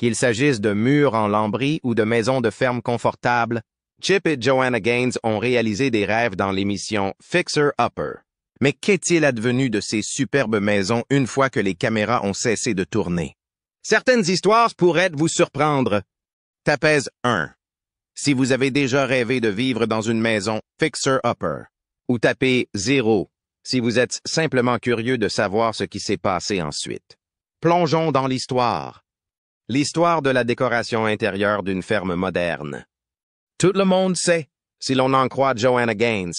Qu'il s'agisse de murs en lambris ou de maisons de ferme confortables, Chip et Joanna Gaines ont réalisé des rêves dans l'émission Fixer Upper. Mais qu'est-il advenu de ces superbes maisons une fois que les caméras ont cessé de tourner? Certaines histoires pourraient vous surprendre. Tapez 1 si vous avez déjà rêvé de vivre dans une maison Fixer Upper, ou tapez 0 si vous êtes simplement curieux de savoir ce qui s'est passé ensuite. Plongeons dans l'histoire. L'histoire de la décoration intérieure d'une ferme moderne. Tout le monde sait, si l'on en croit Joanna Gaines,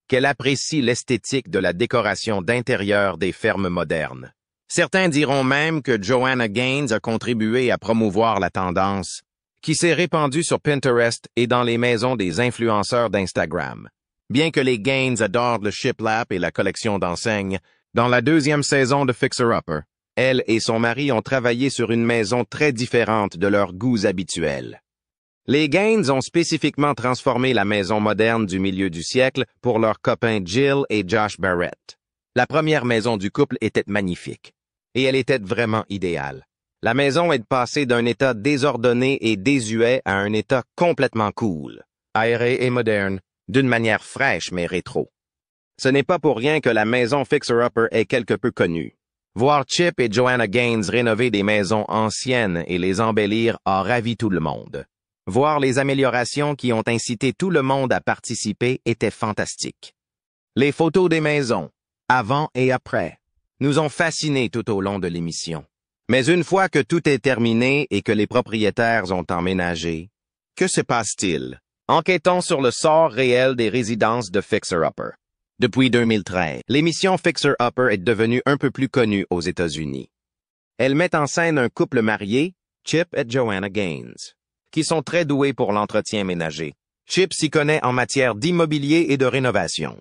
qu'elle apprécie l'esthétique de la décoration d'intérieur des fermes modernes. Certains diront même que Joanna Gaines a contribué à promouvoir la tendance, qui s'est répandue sur Pinterest et dans les maisons des influenceurs d'Instagram. Bien que les Gaines adorent le shiplap et la collection d'enseignes, dans la 2e saison de Fixer Upper, elle et son mari ont travaillé sur une maison très différente de leurs goûts habituels. Les Gaines ont spécifiquement transformé la maison moderne du milieu du siècle pour leurs copains Jill et Josh Barrett. La première maison du couple était magnifique, et elle était vraiment idéale. La maison est passée d'un état désordonné et désuet à un état complètement cool, aéré et moderne, d'une manière fraîche mais rétro. Ce n'est pas pour rien que la maison Fixer Upper est quelque peu connue. Voir Chip et Joanna Gaines rénover des maisons anciennes et les embellir a ravi tout le monde. Voir les améliorations qui ont incité tout le monde à participer était fantastique. Les photos des maisons, avant et après, nous ont fascinés tout au long de l'émission. Mais une fois que tout est terminé et que les propriétaires ont emménagé, que se passe-t-il? Enquêtons sur le sort réel des résidences de Fixer Upper. Depuis 2013, l'émission Fixer Upper est devenue un peu plus connue aux États-Unis. Elle met en scène un couple marié, Chip et Joanna Gaines, qui sont très doués pour l'entretien ménager. Chip s'y connaît en matière d'immobilier et de rénovation,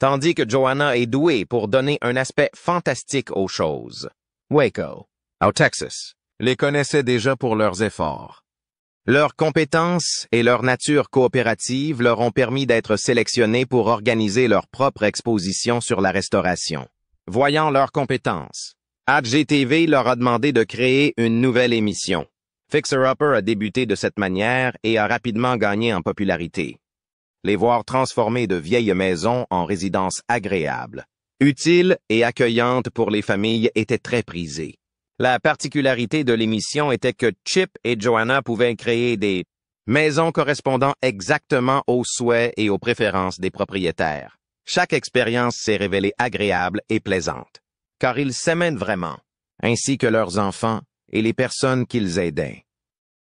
tandis que Joanna est douée pour donner un aspect fantastique aux choses. Waco, au Texas, les connaissait déjà pour leurs efforts. Leurs compétences et leur nature coopérative leur ont permis d'être sélectionnés pour organiser leur propre exposition sur la restauration. Voyant leurs compétences, HGTV leur a demandé de créer une nouvelle émission. Fixer Upper a débuté de cette manière et a rapidement gagné en popularité. Les voir transformer de vieilles maisons en résidences agréables, utiles et accueillantes pour les familles étaient très prisées. La particularité de l'émission était que Chip et Joanna pouvaient créer des maisons correspondant exactement aux souhaits et aux préférences des propriétaires. Chaque expérience s'est révélée agréable et plaisante, car ils s'aimaient vraiment, ainsi que leurs enfants et les personnes qu'ils aidaient.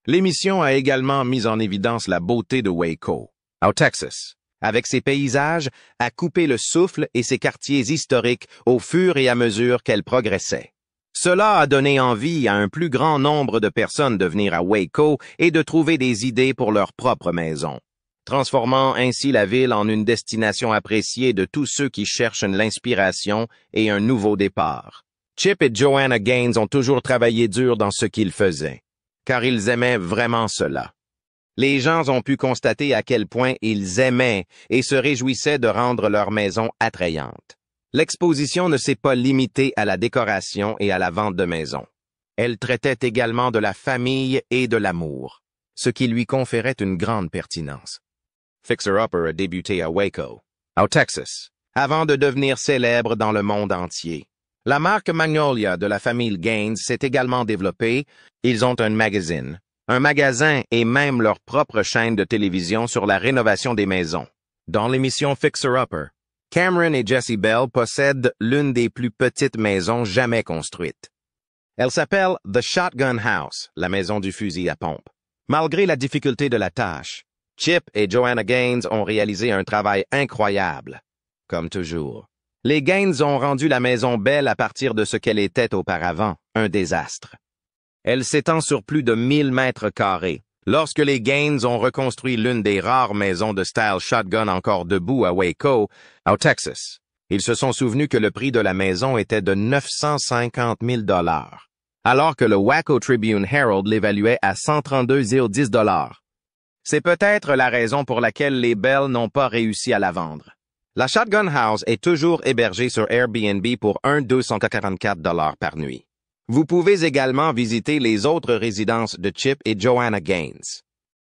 L'émission a également mis en évidence la beauté de Waco, au Texas, avec ses paysages, à couper le souffle et ses quartiers historiques au fur et à mesure qu'elle progressait. Cela a donné envie à un plus grand nombre de personnes de venir à Waco et de trouver des idées pour leur propre maison, transformant ainsi la ville en une destination appréciée de tous ceux qui cherchent l'inspiration et un nouveau départ. Chip et Joanna Gaines ont toujours travaillé dur dans ce qu'ils faisaient, car ils aimaient vraiment cela. Les gens ont pu constater à quel point ils aimaient et se réjouissaient de rendre leur maison attrayante. L'exposition ne s'est pas limitée à la décoration et à la vente de maisons. Elle traitait également de la famille et de l'amour, ce qui lui conférait une grande pertinence. Fixer Upper a débuté à Waco, au Texas, avant de devenir célèbre dans le monde entier. La marque Magnolia de la famille Gaines s'est également développée. Ils ont un magasin et même leur propre chaîne de télévision sur la rénovation des maisons. Dans l'émission Fixer Upper, Cameron et Jessie Bell possèdent l'une des plus petites maisons jamais construites. Elle s'appelle The Shotgun House, la maison du fusil à pompe. Malgré la difficulté de la tâche, Chip et Joanna Gaines ont réalisé un travail incroyable, comme toujours. Les Gaines ont rendu la maison belle à partir de ce qu'elle était auparavant, un désastre. Elle s'étend sur plus de 1000 mètres carrés. Lorsque les Gaines ont reconstruit l'une des rares maisons de style shotgun encore debout à Waco, au Texas, ils se sont souvenus que le prix de la maison était de 950 000 $, alors que le Waco Tribune Herald l'évaluait à 132,10 $. C'est peut-être la raison pour laquelle les Bell n'ont pas réussi à la vendre. La Shotgun House est toujours hébergée sur Airbnb pour 244 $ par nuit. Vous pouvez également visiter les autres résidences de Chip et Joanna Gaines.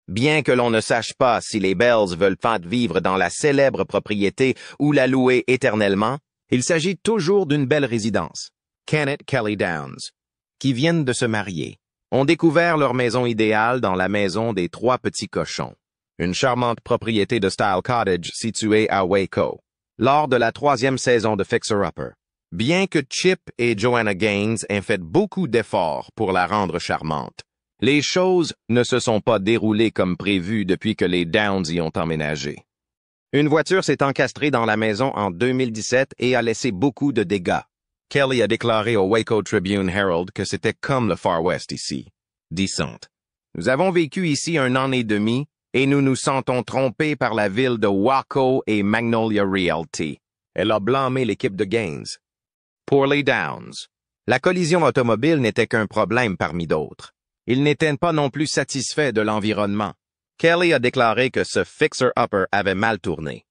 Bien que l'on ne sache pas si les Bells veulent pas vivre dans la célèbre propriété ou la louer éternellement, il s'agit toujours d'une belle résidence. Kenneth Kelly Downs, qui viennent de se marier, ont découvert leur maison idéale dans la maison des trois petits cochons, une charmante propriété de style cottage située à Waco, lors de la 3e saison de Fixer Upper. Bien que Chip et Joanna Gaines aient fait beaucoup d'efforts pour la rendre charmante, les choses ne se sont pas déroulées comme prévu depuis que les Downs y ont emménagé. Une voiture s'est encastrée dans la maison en 2017 et a laissé beaucoup de dégâts. Kelly a déclaré au Waco Tribune Herald que c'était comme le Far West ici. Disante. Nous avons vécu ici 1 an et demi et nous nous sentons trompés par la ville de Waco et Magnolia Realty. Elle a blâmé l'équipe de Gaines. Pour les Downs, la collision automobile n'était qu'un problème parmi d'autres. Ils n'étaient pas non plus satisfaits de l'environnement. Kelly a déclaré que ce fixer-upper avait mal tourné.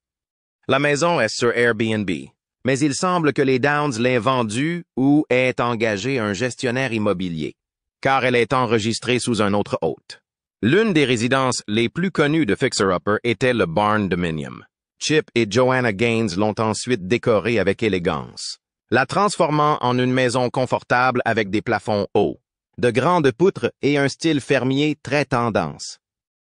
La maison est sur Airbnb, mais il semble que les Downs l'aient vendue ou aient engagé un gestionnaire immobilier, car elle est enregistrée sous un autre hôte. L'une des résidences les plus connues de fixer-upper était le Barn Dominium. Chip et Joanna Gaines l'ont ensuite décorée avec élégance, la transformant en une maison confortable avec des plafonds hauts, de grandes poutres et un style fermier très tendance.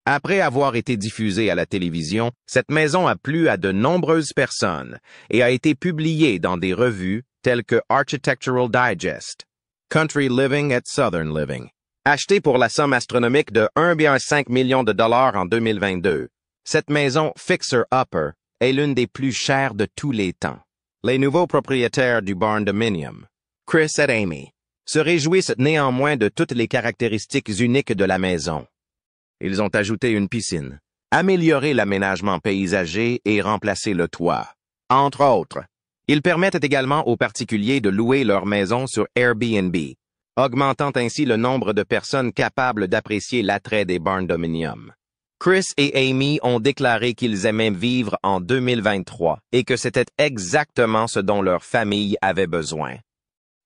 Après avoir été diffusée à la télévision, cette maison a plu à de nombreuses personnes et a été publiée dans des revues telles que Architectural Digest, Country Living et Southern Living. Achetée pour la somme astronomique de 1,5 million de dollars en 2022, cette maison Fixer Upper est l'une des plus chères de tous les temps. Les nouveaux propriétaires du Barn Dominium, Chris et Amy, se réjouissent néanmoins de toutes les caractéristiques uniques de la maison. Ils ont ajouté une piscine, amélioré l'aménagement paysager et remplacé le toit. Entre autres, ils permettent également aux particuliers de louer leur maison sur Airbnb, augmentant ainsi le nombre de personnes capables d'apprécier l'attrait des Barn Dominium. Chris et Amy ont déclaré qu'ils aimaient vivre en 2023 et que c'était exactement ce dont leur famille avait besoin.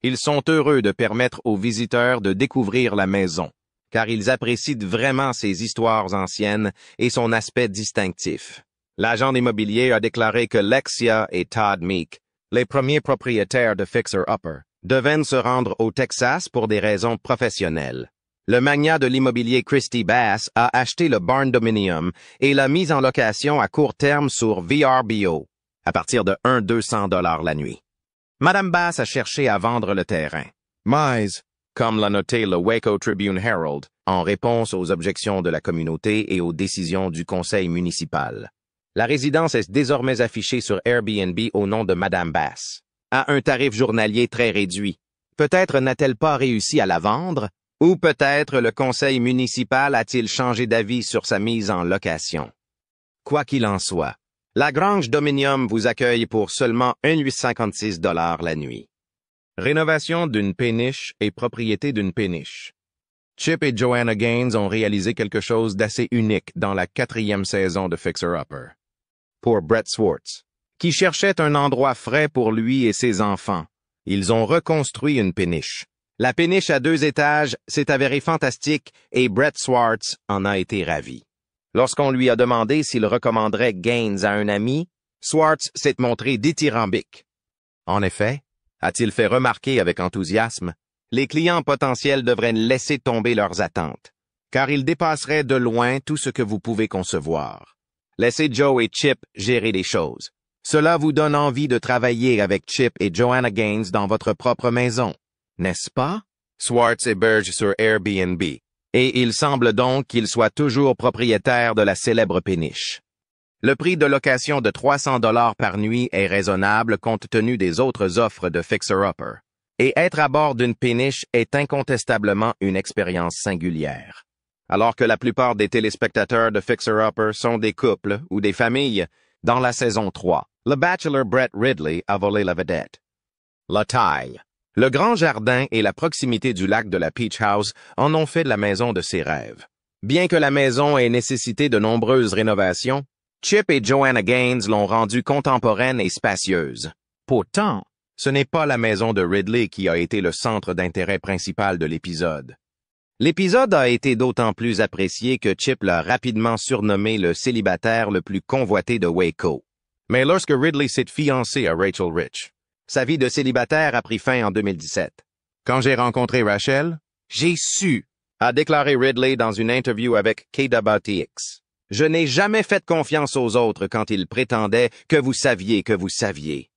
Ils sont heureux de permettre aux visiteurs de découvrir la maison, car ils apprécient vraiment ses histoires anciennes et son aspect distinctif. L'agent immobilier a déclaré que Lexia et Todd Meek, les premiers propriétaires de Fixer Upper, devaient se rendre au Texas pour des raisons professionnelles. Le magnat de l'immobilier Christy Bass a acheté le Barn Dominium et l'a mis en location à court terme sur VRBO, à partir de 1,200 $ la nuit. Madame Bass a cherché à vendre le terrain, mais, comme l'a noté le Waco Tribune Herald, en réponse aux objections de la communauté et aux décisions du conseil municipal, la résidence est désormais affichée sur Airbnb au nom de Madame Bass, à un tarif journalier très réduit. Peut-être n'a-t-elle pas réussi à la vendre, ou peut-être le conseil municipal a-t-il changé d'avis sur sa mise en location. Quoi qu'il en soit, la Grange Dominium vous accueille pour seulement 1,856 $ la nuit. Rénovation d'une péniche et propriété d'une péniche. Chip et Joanna Gaines ont réalisé quelque chose d'assez unique dans la 4e saison de Fixer Upper. Pour Brett Swartz, qui cherchait un endroit frais pour lui et ses enfants, ils ont reconstruit une péniche. La péniche à 2 étages s'est avérée fantastique et Brett Swartz en a été ravi. Lorsqu'on lui a demandé s'il recommanderait Gaines à un ami, Swartz s'est montré dithyrambique. En effet, a-t-il fait remarquer avec enthousiasme, les clients potentiels devraient laisser tomber leurs attentes, car ils dépasseraient de loin tout ce que vous pouvez concevoir. Laissez Joe et Chip gérer les choses. Cela vous donne envie de travailler avec Chip et Joanna Gaines dans votre propre maison, n'est-ce pas? Swartz héberge sur Airbnb, et il semble donc qu'il soit toujours propriétaire de la célèbre péniche. Le prix de location de 300 $ par nuit est raisonnable compte tenu des autres offres de Fixer Upper. Et être à bord d'une péniche est incontestablement une expérience singulière. Alors que la plupart des téléspectateurs de Fixer Upper sont des couples ou des familles, dans la saison 3, le bachelor Brett Ridley a volé la vedette. La taille, le grand jardin et la proximité du lac de la Peach House en ont fait de la maison de ses rêves. Bien que la maison ait nécessité de nombreuses rénovations, Chip et Joanna Gaines l'ont rendue contemporaine et spacieuse. Pourtant, Ce n'est pas la maison de Ridley qui a été le centre d'intérêt principal de l'épisode. L'épisode a été d'autant plus apprécié que Chip l'a rapidement surnommé le célibataire le plus convoité de Waco. Mais lorsque Ridley s'est fiancé à Rachel Rich, sa vie de célibataire a pris fin en 2017. Quand j'ai rencontré Rachel, j'ai su, a déclaré Ridley dans une interview avec KWTX. Je n'ai jamais fait confiance aux autres quand ils prétendaient que vous saviez que vous saviez.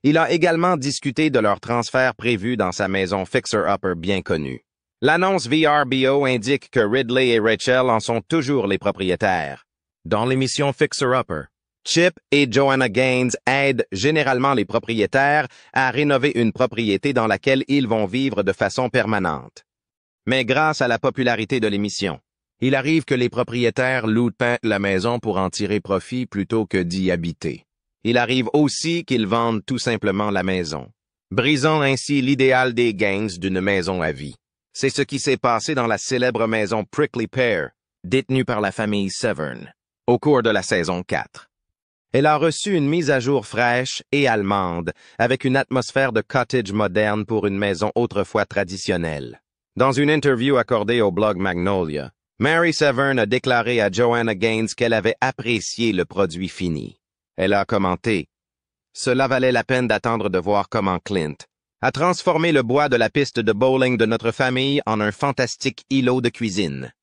Il a également discuté de leur transfert prévu dans sa maison Fixer-Upper bien connue. L'annonce VRBO indique que Ridley et Rachel en sont toujours les propriétaires. Dans l'émission Fixer-Upper, Chip et Joanna Gaines aident généralement les propriétaires à rénover une propriété dans laquelle ils vont vivre de façon permanente. Mais grâce à la popularité de l'émission, il arrive que les propriétaires louent la maison pour en tirer profit plutôt que d'y habiter. Il arrive aussi qu'ils vendent tout simplement la maison, brisant ainsi l'idéal des Gaines d'une maison à vie. C'est ce qui s'est passé dans la célèbre maison Prickly Pear, détenue par la famille Severn, au cours de la saison 4. Elle a reçu une mise à jour fraîche et allemande, avec une atmosphère de cottage moderne pour une maison autrefois traditionnelle. Dans une interview accordée au blog Magnolia, Mary Severn a déclaré à Joanna Gaines qu'elle avait apprécié le produit fini. Elle a commenté « Cela valait la peine d'attendre de voir comment Clint a transformé le bois de la piste de bowling de notre famille en un fantastique îlot de cuisine. »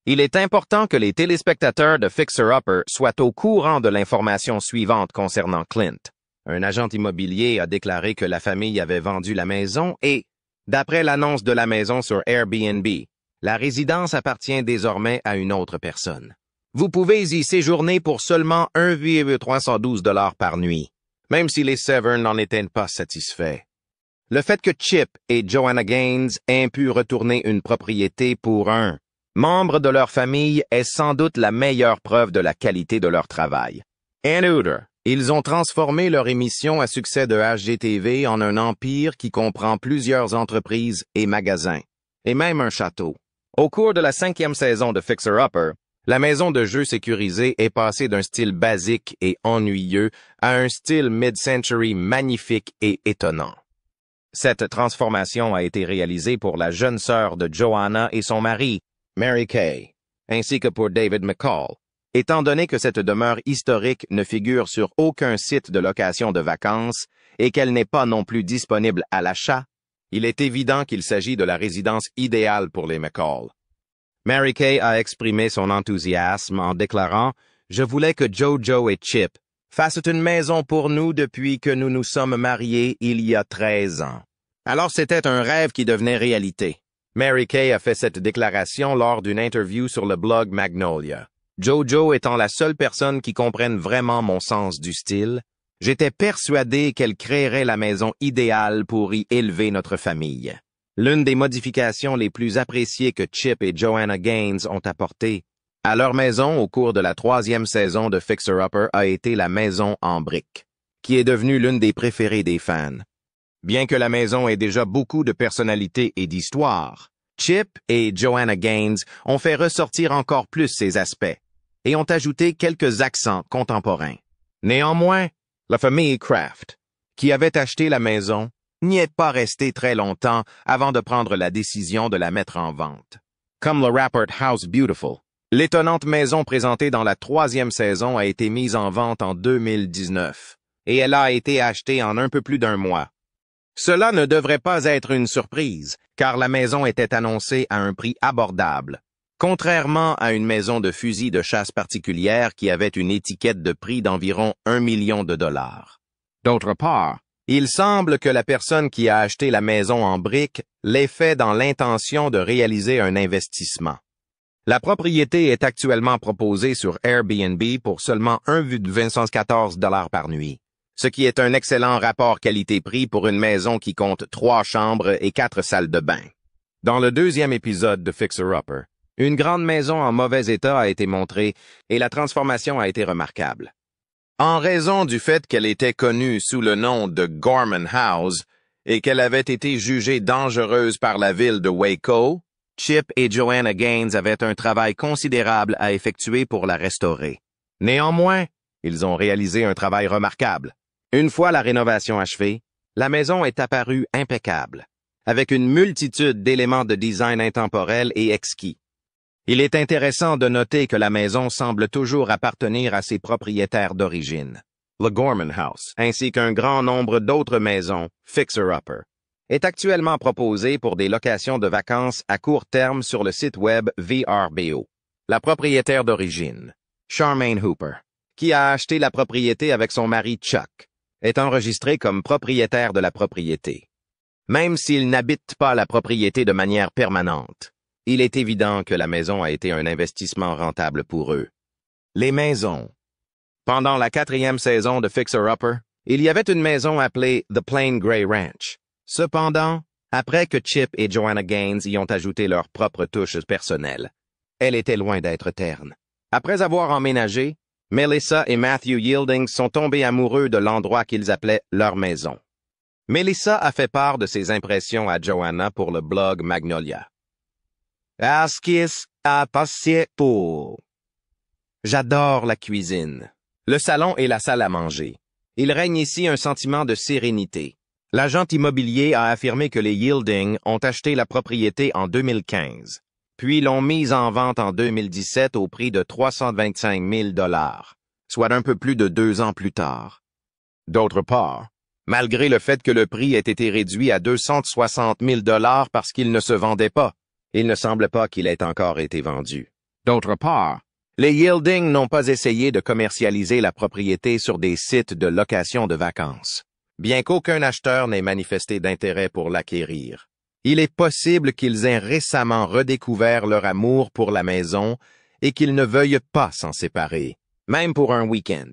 Il est important que les téléspectateurs de Fixer-Upper soient au courant de l'information suivante concernant Clint. Un agent immobilier a déclaré que la famille avait vendu la maison et, d'après l'annonce de la maison sur Airbnb, la résidence appartient désormais à une autre personne. Vous pouvez y séjourner pour seulement 1,312 $ par nuit, même si les Severn n'en étaient pas satisfaits. Le fait que Chip et Joanna Gaines aient pu retourner une propriété pour un membre de leur famille est sans doute la meilleure preuve de la qualité de leur travail. En outre, ils ont transformé leur émission à succès de HGTV en un empire qui comprend plusieurs entreprises et magasins, et même un château. Au cours de la 5e saison de Fixer-Upper, la maison de jeu sécurisée est passée d'un style basique et ennuyeux à un style mid-century magnifique et étonnant. Cette transformation a été réalisée pour la jeune sœur de Joanna et son mari, Mary Kay, ainsi que pour David McCall. Étant donné que cette demeure historique ne figure sur aucun site de location de vacances et qu'elle n'est pas non plus disponible à l'achat, il est évident qu'il s'agit de la résidence idéale pour les McCall. Mary Kay a exprimé son enthousiasme en déclarant « Je voulais que Jojo et Chip fassent une maison pour nous depuis que nous nous sommes mariés il y a 13 ans. » Alors c'était un rêve qui devenait réalité. Mary Kay a fait cette déclaration lors d'une interview sur le blog Magnolia. Jojo étant la seule personne qui comprenne vraiment mon sens du style, j'étais persuadé qu'elle créerait la maison idéale pour y élever notre famille. L'une des modifications les plus appréciées que Chip et Joanna Gaines ont apportées à leur maison au cours de la 3e saison de Fixer-Upper a été la maison en briques, qui est devenue l'une des préférées des fans. Bien que la maison ait déjà beaucoup de personnalité et d'histoire, Chip et Joanna Gaines ont fait ressortir encore plus ces aspects et ont ajouté quelques accents contemporains. Néanmoins, la famille Kraft, qui avait acheté la maison, n'y est pas restée très longtemps avant de prendre la décision de la mettre en vente. Comme le Rapport House Beautiful, l'étonnante maison présentée dans la 3e saison a été mise en vente en 2019 et elle a été achetée en un peu plus d'un mois. Cela ne devrait pas être une surprise, car la maison était annoncée à un prix abordable, contrairement à une maison de fusil de chasse particulière qui avait une étiquette de prix d'environ 1 million de dollars. D'autre part, il semble que la personne qui a acheté la maison en briques l'ait fait dans l'intention de réaliser un investissement. La propriété est actuellement proposée sur Airbnb pour seulement 1,214 $ par nuit, ce qui est un excellent rapport qualité-prix pour une maison qui compte 3 chambres et 4 salles de bain. Dans le 2e épisode de Fixer-Upper, une grande maison en mauvais état a été montrée et la transformation a été remarquable. En raison du fait qu'elle était connue sous le nom de Gorman House et qu'elle avait été jugée dangereuse par la ville de Waco, Chip et Joanna Gaines avaient un travail considérable à effectuer pour la restaurer. Néanmoins, ils ont réalisé un travail remarquable. Une fois la rénovation achevée, La maison est apparue impeccable, avec une multitude d'éléments de design intemporels et exquis. Il est intéressant de noter que la maison semble toujours appartenir à ses propriétaires d'origine, le Gorman House, ainsi qu'un grand nombre d'autres maisons, fixer-upper, est actuellement proposée pour des locations de vacances à court terme sur le site web VRBO. La propriétaire d'origine, Charmaine Hooper, qui a acheté la propriété avec son mari Chuck, est enregistrée comme propriétaire de la propriété. Même s'ils n'habitent pas la propriété de manière permanente, il est évident que la maison a été un investissement rentable pour eux. Les maisons. Pendant la 4e saison de Fixer Upper, il y avait une maison appelée The Plain Gray Ranch. Cependant, après que Chip et Joanna Gaines y ont ajouté leurs propres touches personnelles, elle était loin d'être terne. Après avoir emménagé, Melissa et Matthew Yielding sont tombés amoureux de l'endroit qu'ils appelaient leur maison. Melissa a fait part de ses impressions à Joanna pour le blog Magnolia. Askis a passé pour. J'adore la cuisine, le salon et la salle à manger. Il règne ici un sentiment de sérénité. L'agent immobilier a affirmé que les Yielding ont acheté la propriété en 2015, puis l'ont mise en vente en 2017 au prix de 325 000 $, soit un peu plus de 2 ans plus tard. D'autre part, malgré le fait que le prix ait été réduit à 260 000 $ parce qu'il ne se vendait pas, il ne semble pas qu'il ait encore été vendu. D'autre part, les Yielding n'ont pas essayé de commercialiser la propriété sur des sites de location de vacances, bien qu'aucun acheteur n'ait manifesté d'intérêt pour l'acquérir. Il est possible qu'ils aient récemment redécouvert leur amour pour la maison et qu'ils ne veuillent pas s'en séparer, même pour un week-end.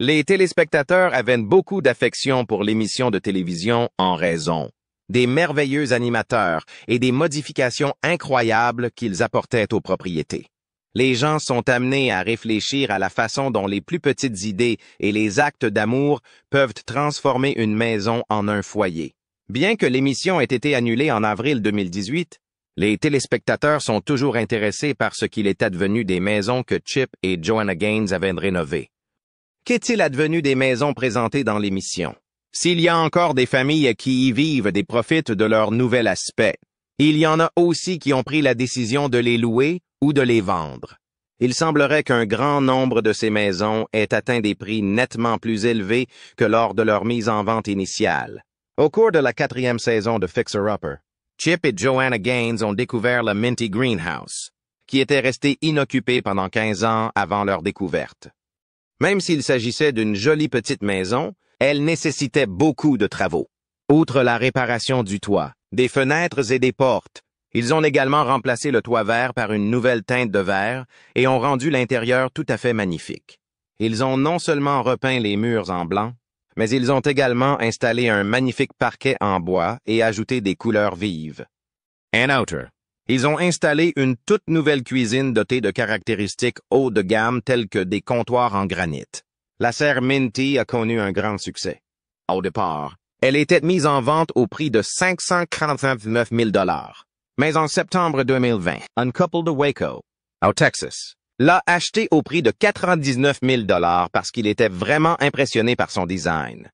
Les téléspectateurs avaient beaucoup d'affection pour l'émission de télévision en raison des merveilleux animateurs et des modifications incroyables qu'ils apportaient aux propriétés. Les gens sont amenés à réfléchir à la façon dont les plus petites idées et les actes d'amour peuvent transformer une maison en un foyer. Bien que l'émission ait été annulée en avril 2018, les téléspectateurs sont toujours intéressés par ce qu'il est advenu des maisons que Chip et Joanna Gaines avaient rénovées. Qu'est-il advenu des maisons présentées dans l'émission? S'il y a encore des familles qui y vivent et profitent de leur nouvel aspect, il y en a aussi qui ont pris la décision de les louer ou de les vendre. Il semblerait qu'un grand nombre de ces maisons aient atteint des prix nettement plus élevés que lors de leur mise en vente initiale. Au cours de la 4e saison de Fixer Upper, Chip et Joanna Gaines ont découvert le Minty Greenhouse, qui était resté inoccupé pendant 15 ans avant leur découverte. Même s'il s'agissait d'une jolie petite maison, elle nécessitait beaucoup de travaux. Outre la réparation du toit, des fenêtres et des portes, ils ont également remplacé le toit vert par une nouvelle teinte de vert et ont rendu l'intérieur tout à fait magnifique. Ils ont non seulement repeint les murs en blanc, mais ils ont également installé un magnifique parquet en bois et ajouté des couleurs vives. And outer, ils ont installé une toute nouvelle cuisine dotée de caractéristiques haut de gamme telles que des comptoirs en granit. La serre Minty a connu un grand succès. Au départ, elle était mise en vente au prix de 549 000 $. Mais en septembre 2020, un couple de Waco, au Texas, l'a acheté au prix de 99 000 $ parce qu'il était vraiment impressionné par son design.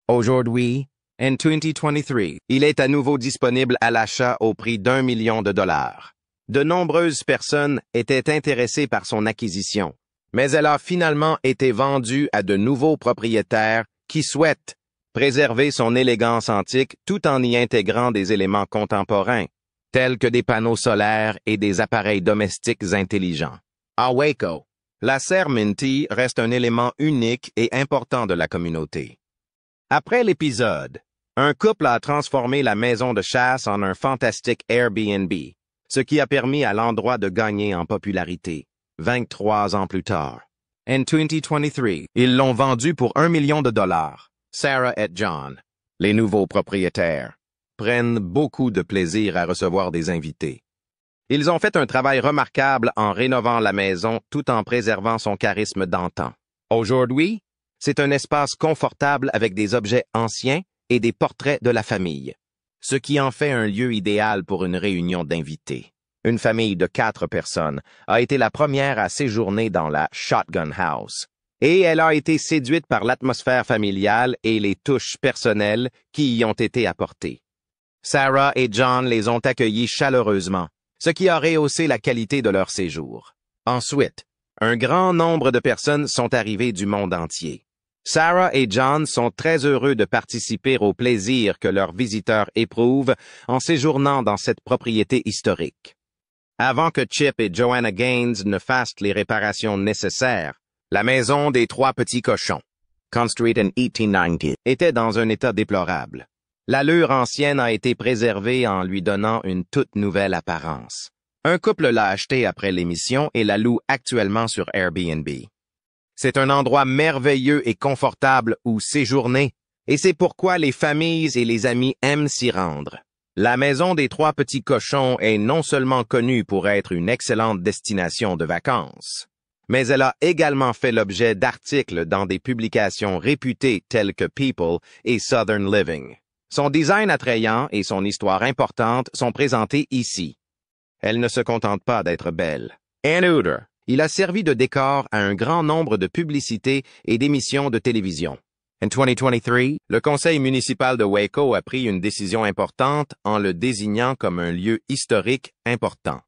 Aujourd'hui, en 2023, il est à nouveau disponible à l'achat au prix d'1 million de $. De nombreuses personnes étaient intéressées par son acquisition, mais elle a finalement été vendue à de nouveaux propriétaires qui souhaitent préserver son élégance antique tout en y intégrant des éléments contemporains, tels que des panneaux solaires et des appareils domestiques intelligents. À Waco, la serre Minty reste un élément unique et important de la communauté. Après l'épisode, un couple a transformé la maison de chasse en un fantastique Airbnb, ce qui a permis à l'endroit de gagner en popularité, 23 ans plus tard. En 2023, ils l'ont vendu pour 1 million de $. Sarah et John, les nouveaux propriétaires, prennent beaucoup de plaisir à recevoir des invités. Ils ont fait un travail remarquable en rénovant la maison tout en préservant son charisme d'antan. Aujourd'hui, c'est un espace confortable avec des objets anciens et des portraits de la famille, ce qui en fait un lieu idéal pour une réunion d'invités. Une famille de 4 personnes a été la première à séjourner dans la Shotgun House, et elle a été séduite par l'atmosphère familiale et les touches personnelles qui y ont été apportées. Sarah et John les ont accueillis chaleureusement, ce qui a rehaussé la qualité de leur séjour. Ensuite, un grand nombre de personnes sont arrivées du monde entier. Sarah et John sont très heureux de participer au plaisir que leurs visiteurs éprouvent en séjournant dans cette propriété historique. Avant que Chip et Joanna Gaines ne fassent les réparations nécessaires, la maison des trois petits cochons, construite en 1890, était dans un état déplorable. L'allure ancienne a été préservée en lui donnant une toute nouvelle apparence. Un couple l'a achetée après l'émission et la loue actuellement sur Airbnb. C'est un endroit merveilleux et confortable où séjourner, et c'est pourquoi les familles et les amis aiment s'y rendre. La maison des trois petits cochons est non seulement connue pour être une excellente destination de vacances, mais elle a également fait l'objet d'articles dans des publications réputées telles que People et Southern Living. Son design attrayant et son histoire importante sont présentés ici. Elle ne se contente pas d'être belle. Ann Uter. Il a servi de décor à un grand nombre de publicités et d'émissions de télévision. En 2023, le conseil municipal de Waco a pris une décision importante en le désignant comme un lieu historique important.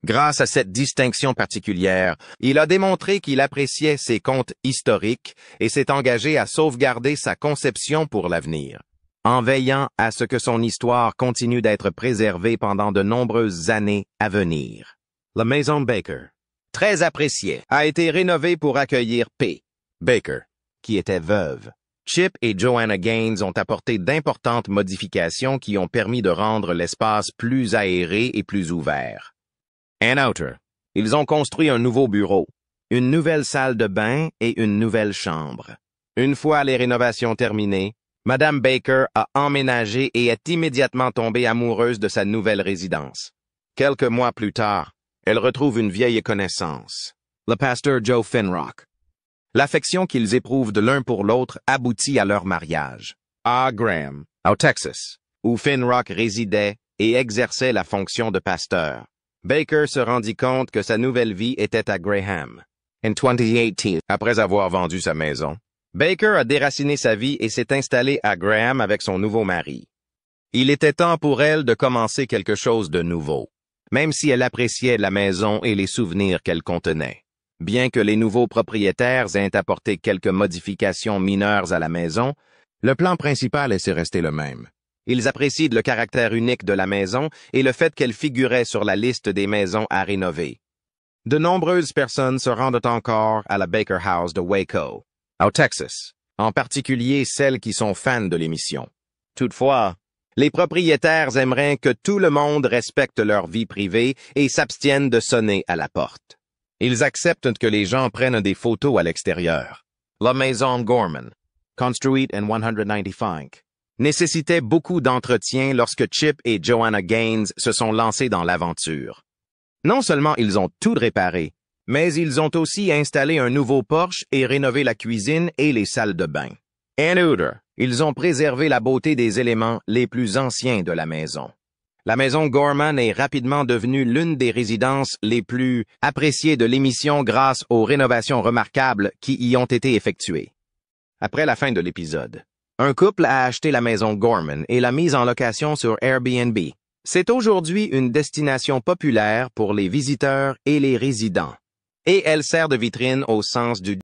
Grâce à cette distinction particulière, il a démontré qu'il appréciait ses contes historiques et s'est engagé à sauvegarder sa conception pour l'avenir, en veillant à ce que son histoire continue d'être préservée pendant de nombreuses années à venir. La maison Baker, très appréciée, a été rénovée pour accueillir P. Baker, qui était veuve. Chip et Joanna Gaines ont apporté d'importantes modifications qui ont permis de rendre l'espace plus aéré et plus ouvert. Ann Uter. Ils ont construit un nouveau bureau, une nouvelle salle de bain et une nouvelle chambre. Une fois les rénovations terminées, Madame Baker a emménagé et est immédiatement tombée amoureuse de sa nouvelle résidence. Quelques mois plus tard, elle retrouve une vieille connaissance, le pasteur Joe Finrock. L'affection qu'ils éprouvent de l'un pour l'autre aboutit à leur mariage. À Graham, au Texas, où Finrock résidait et exerçait la fonction de pasteur. Baker se rendit compte que sa nouvelle vie était à Graham. En 2018, après avoir vendu sa maison, Baker a déraciné sa vie et s'est installée à Graham avec son nouveau mari. Il était temps pour elle de commencer quelque chose de nouveau, même si elle appréciait la maison et les souvenirs qu'elle contenait. Bien que les nouveaux propriétaires aient apporté quelques modifications mineures à la maison, le plan principal est resté le même. Ils apprécient le caractère unique de la maison et le fait qu'elle figurait sur la liste des maisons à rénover. De nombreuses personnes se rendent encore à la Baker House de Waco, au Texas, en particulier celles qui sont fans de l'émission. Toutefois, les propriétaires aimeraient que tout le monde respecte leur vie privée et s'abstienne de sonner à la porte. Ils acceptent que les gens prennent des photos à l'extérieur. La maison Gorman, construite en 1995, nécessitait beaucoup d'entretien lorsque Chip et Joanna Gaines se sont lancés dans l'aventure. Non seulement ils ont tout réparé, mais ils ont aussi installé un nouveau porche et rénové la cuisine et les salles de bain. Ann Uter. Ils ont préservé la beauté des éléments les plus anciens de la maison. La maison Gorman est rapidement devenue l'une des résidences les plus appréciées de l'émission grâce aux rénovations remarquables qui y ont été effectuées. Après la fin de l'épisode, un couple a acheté la maison Gorman et l'a mise en location sur Airbnb. C'est aujourd'hui une destination populaire pour les visiteurs et les résidents, et elle sert de vitrine au sens du